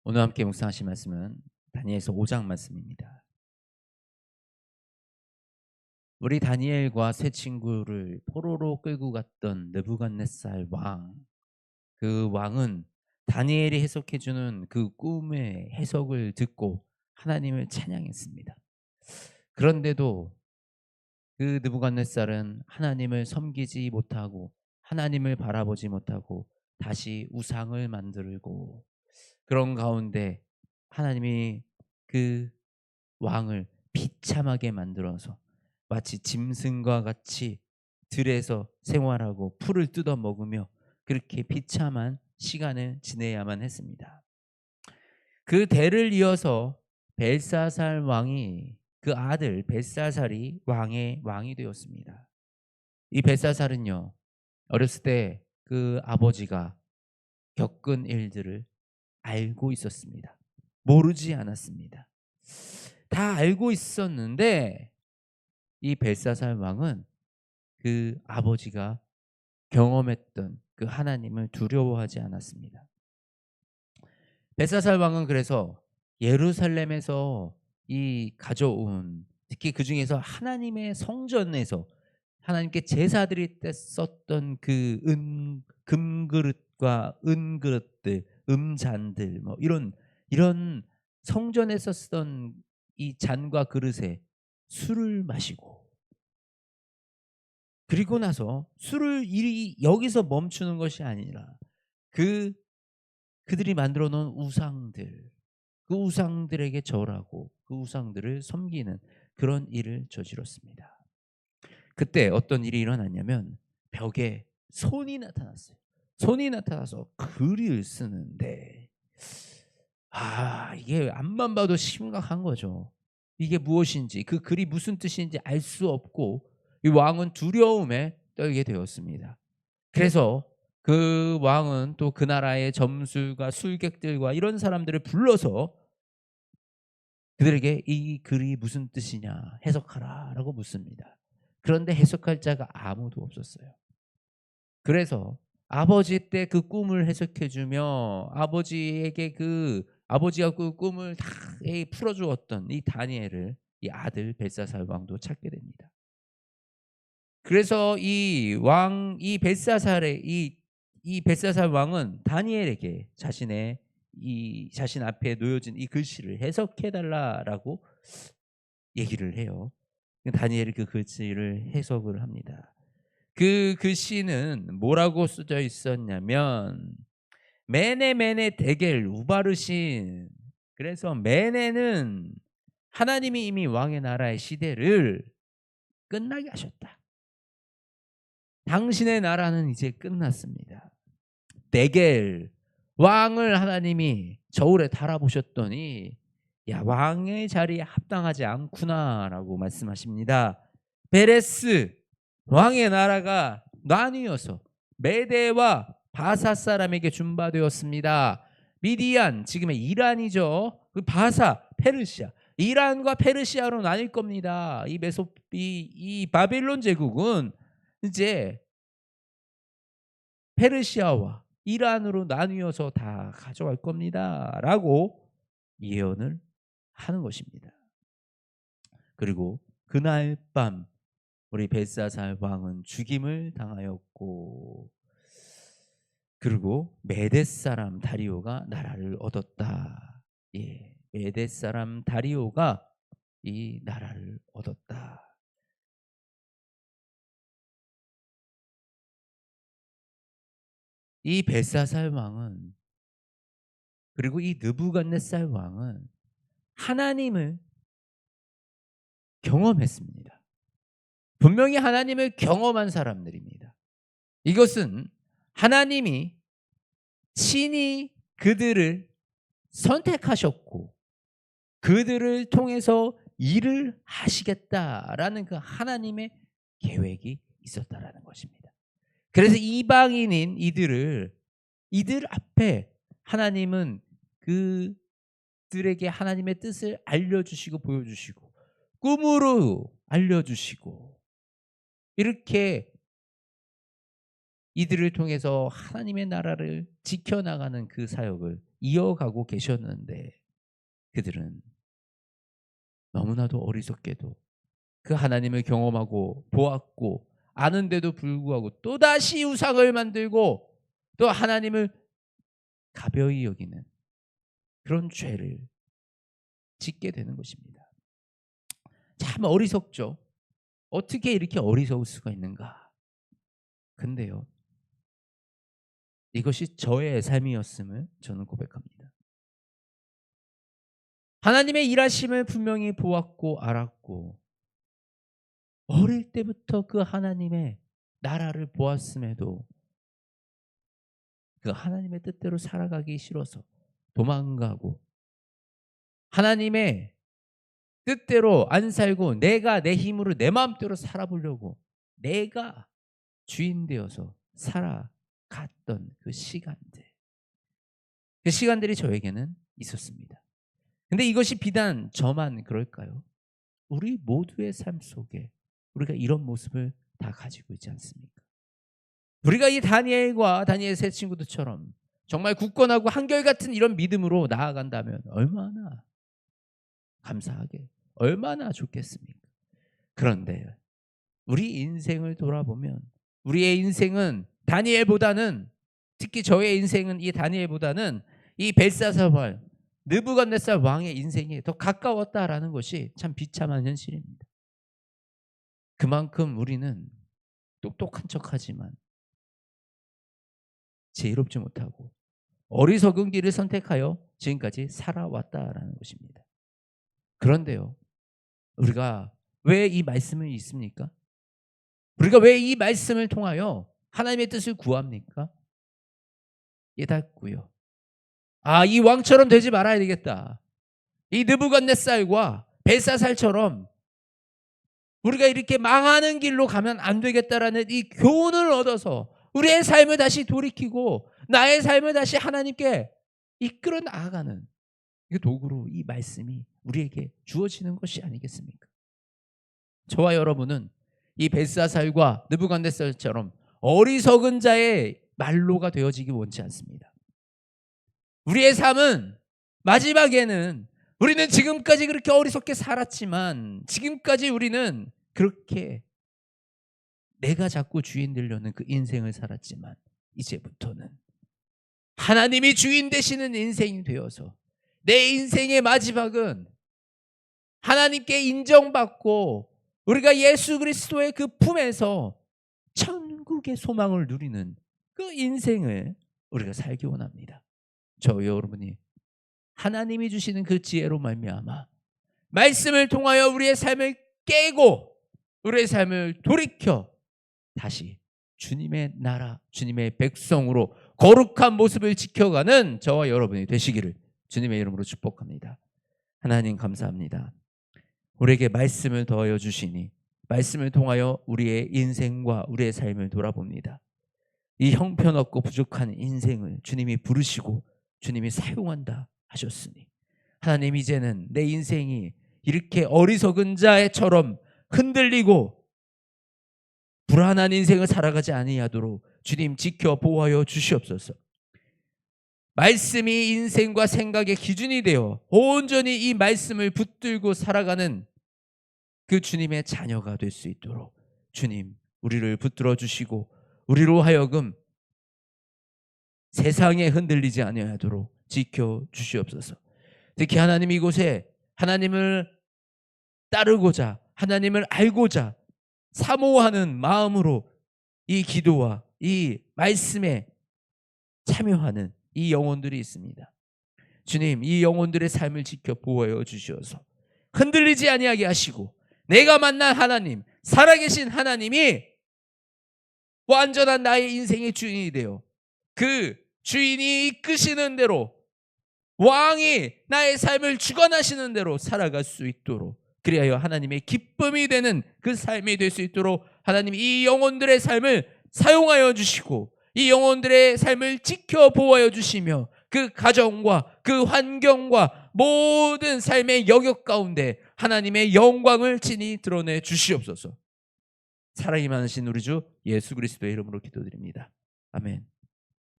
오늘 함께 묵상하실 말씀은 다니엘서 5장 말씀입니다. 우리 다니엘과 세 친구를 포로로 끌고 갔던 느부갓네살 왕, 그 왕은 다니엘이 해석해 주는 그 꿈의 해석을 듣고 하나님을 찬양했습니다. 그런데도 그 느부갓네살은 하나님을 섬기지 못하고 하나님을 바라보지 못하고 다시 우상을 만들고, 그런 가운데 하나님이 그 왕을 비참하게 만들어서 마치 짐승과 같이 들에서 생활하고 풀을 뜯어 먹으며 그렇게 비참한 시간을 지내야만 했습니다. 그 대를 이어서 벨사살 왕이, 그 아들 벨사살이 왕이 되었습니다. 이 벨사살은요, 어렸을 때 그 아버지가 겪은 일들을 알고 있었습니다. 모르지 않았습니다. 다 알고 있었는데 이 벨사살 왕은 그 아버지가 경험했던 그 하나님을 두려워하지 않았습니다. 벨사살 왕은 그래서 예루살렘에서 이 가져온, 특히 그 중에서 하나님의 성전에서 하나님께 제사드릴 때 썼던 그 금그릇과 은그릇들, 음잔들, 뭐 이런 성전에서 쓰던 이 잔과 그릇에 술을 마시고, 그리고 나서 술을 이 여기서 멈추는 것이 아니라 그 그들이 만들어 놓은 우상들, 그 우상들에게 절하고 그 우상들을 섬기는 그런 일을 저질렀습니다. 그때 어떤 일이 일어났냐면 벽에 손이 나타났어요. 손이 나타나서 글을 쓰는데, 이게 앞만 봐도 심각한 거죠. 이게 무엇인지, 그 글이 무슨 뜻인지 알 수 없고 이 왕은 두려움에 떨게 되었습니다. 그래서 그 왕은 또 그 나라의 점술과 술객들과 이런 사람들을 불러서 그들에게 "이 글이 무슨 뜻이냐 해석하라."라고 묻습니다. 그런데 해석할 자가 아무도 없었어요. 그래서 아버지 때 그 꿈을 해석해 주며 아버지에게 아버지가 그 꿈을 다 풀어 주었던 이 다니엘을 이 아들 벨사살 왕도 찾게 됩니다. 그래서 이 벨사살의 이 벨사살 왕은 다니엘에게 자신 앞에 놓여진 이 글씨를 해석해 달라라고 얘기를 해요. 다니엘이 그 글씨를 해석을 합니다. 그 글씨는 뭐라고 써져 있었냐면 메네 메네 데겔 우바르신. 그래서 메네는 하나님이 이미 왕의 나라의 시대를 끝나게 하셨다. 당신의 나라는 이제 끝났습니다. 데겔, 왕을 하나님이 저울에 달아보셨더니 야, 왕의 자리에 합당하지 않구나라고 말씀하십니다. 베레스, 왕의 나라가 나뉘어서 메대와 바사 사람에게 준바되었습니다. 미디안, 지금의 이란이죠. 그 바사, 페르시아, 이란과 페르시아로 나뉠 겁니다. 이 바빌론 제국은 이제 페르시아와 이란으로 나뉘어서 다 가져갈 겁니다라고 예언을 하는 것입니다. 그리고 그날 밤 우리 벨사살 왕은 죽임을 당하였고, 그리고 메대 사람 다리오가 나라를 얻었다. 예, 메대 사람 다리오가 이 나라를 얻었다. 이 벨사살 왕은, 그리고 이 느부갓네살 왕은 하나님을 경험했습니다. 분명히 하나님을 경험한 사람들입니다. 이것은 하나님이 친히 그들을 선택하셨고 그들을 통해서 일을 하시겠다라는 그 하나님의 계획이 있었다라는 것입니다. 그래서 이방인인 이들 앞에 하나님은 그들에게 하나님의 뜻을 알려주시고 보여주시고 꿈으로 알려주시고 이렇게 이들을 통해서 하나님의 나라를 지켜나가는 그 사역을 이어가고 계셨는데 그들은 너무나도 어리석게도 그 하나님을 경험하고 보았고 아는데도 불구하고 또다시 우상을 만들고 또 하나님을 가벼이 여기는 그런 죄를 짓게 되는 것입니다. 참 어리석죠. 어떻게 이렇게 어리석을 수가 있는가. 근데요, 이것이 저의 삶이었음을 저는 고백합니다. 하나님의 일하심을 분명히 보았고 알았고 어릴 때부터 그 하나님의 나라를 보았음에도 그 하나님의 뜻대로 살아가기 싫어서 도망가고 하나님의 뜻대로 안 살고 내가 내 힘으로 내 마음대로 살아보려고 내가 주인 되어서 살아갔던 그 시간들이 저에게는 있었습니다. 근데 이것이 비단 저만 그럴까요? 우리 모두의 삶 속에 우리가 이런 모습을 다 가지고 있지 않습니까? 우리가 이 다니엘과 다니엘 세 친구들처럼 정말 굳건하고 한결같은 이런 믿음으로 나아간다면 얼마나 감사하게, 얼마나 좋겠습니까? 그런데 우리 인생을 돌아보면 우리의 인생은 다니엘보다는, 특히 저의 인생은 이 다니엘보다는 이 벨사살 느부갓네살 왕의 인생이 더 가까웠다라는 것이 참 비참한 현실입니다. 그만큼 우리는 똑똑한 척하지만 지혜롭지 못하고 어리석은 길을 선택하여 지금까지 살아왔다라는 것입니다. 그런데요, 우리가 왜 이 말씀을 읽습니까? 우리가 왜 이 말씀을 통하여 하나님의 뜻을 구합니까? 깨닫고요. 이 왕처럼 되지 말아야 되겠다. 이 느부갓네살과 벨사살처럼 우리가 이렇게 망하는 길로 가면 안 되겠다라는 이 교훈을 얻어서 우리의 삶을 다시 돌이키고 나의 삶을 다시 하나님께 이끌어 나아가는 이 도구로 이 말씀이 우리에게 주어지는 것이 아니겠습니까? 저와 여러분은 이 벨사살과 느부갓네살처럼 어리석은 자의 말로가 되어지기 원치 않습니다. 우리의 삶은 마지막에는 우리는 지금까지 그렇게 어리석게 살았지만 지금까지 우리는 그렇게 내가 자꾸 주인 되려는 그 인생을 살았지만 이제부터는 하나님이 주인 되시는 인생이 되어서 내 인생의 마지막은 하나님께 인정받고 우리가 예수 그리스도의 그 품에서 천국의 소망을 누리는 그 인생을 우리가 살기 원합니다. 저 여러분이 하나님이 주시는 그 지혜로 말미암아 말씀을 통하여 우리의 삶을 깨고 우리의 삶을 돌이켜 다시 주님의 나라, 주님의 백성으로 거룩한 모습을 지켜가는 저와 여러분이 되시기를 주님의 이름으로 축복합니다. 하나님 감사합니다. 우리에게 말씀을 더하여 주시니 말씀을 통하여 우리의 인생과 우리의 삶을 돌아봅니다. 이 형편없고 부족한 인생을 주님이 부르시고 주님이 사용한다 하셨으니 하나님 이제는 내 인생이 이렇게 어리석은 자처럼 흔들리고 불안한 인생을 살아가지 아니하도록 주님 지켜 보호하여 주시옵소서. 말씀이 인생과 생각의 기준이 되어 온전히 이 말씀을 붙들고 살아가는 그 주님의 자녀가 될 수 있도록 주님 우리를 붙들어 주시고 우리로 하여금 세상에 흔들리지 아니하도록 지켜 주시옵소서. 특히 하나님 이곳에 하나님을 따르고자 하나님을 알고자 사모하는 마음으로 이 기도와 이 말씀에 참여하는 이 영혼들이 있습니다. 주님 이 영혼들의 삶을 지켜 보호하여 주시어서 흔들리지 아니하게 하시고 내가 만난 하나님 살아계신 하나님이 완전한 나의 인생의 주인이 되어 그 주인이 이끄시는 대로 왕이 나의 삶을 주관하시는 대로 살아갈 수 있도록 그리하여 하나님의 기쁨이 되는 그 삶이 될 수 있도록 하나님 이 영혼들의 삶을 사용하여 주시고 이 영혼들의 삶을 지켜 보호하여 주시며 그 가정과 그 환경과 모든 삶의 영역 가운데 하나님의 영광을 친히 드러내 주시옵소서. 사랑이 많으신 우리 주 예수 그리스도의 이름으로 기도드립니다. 아멘.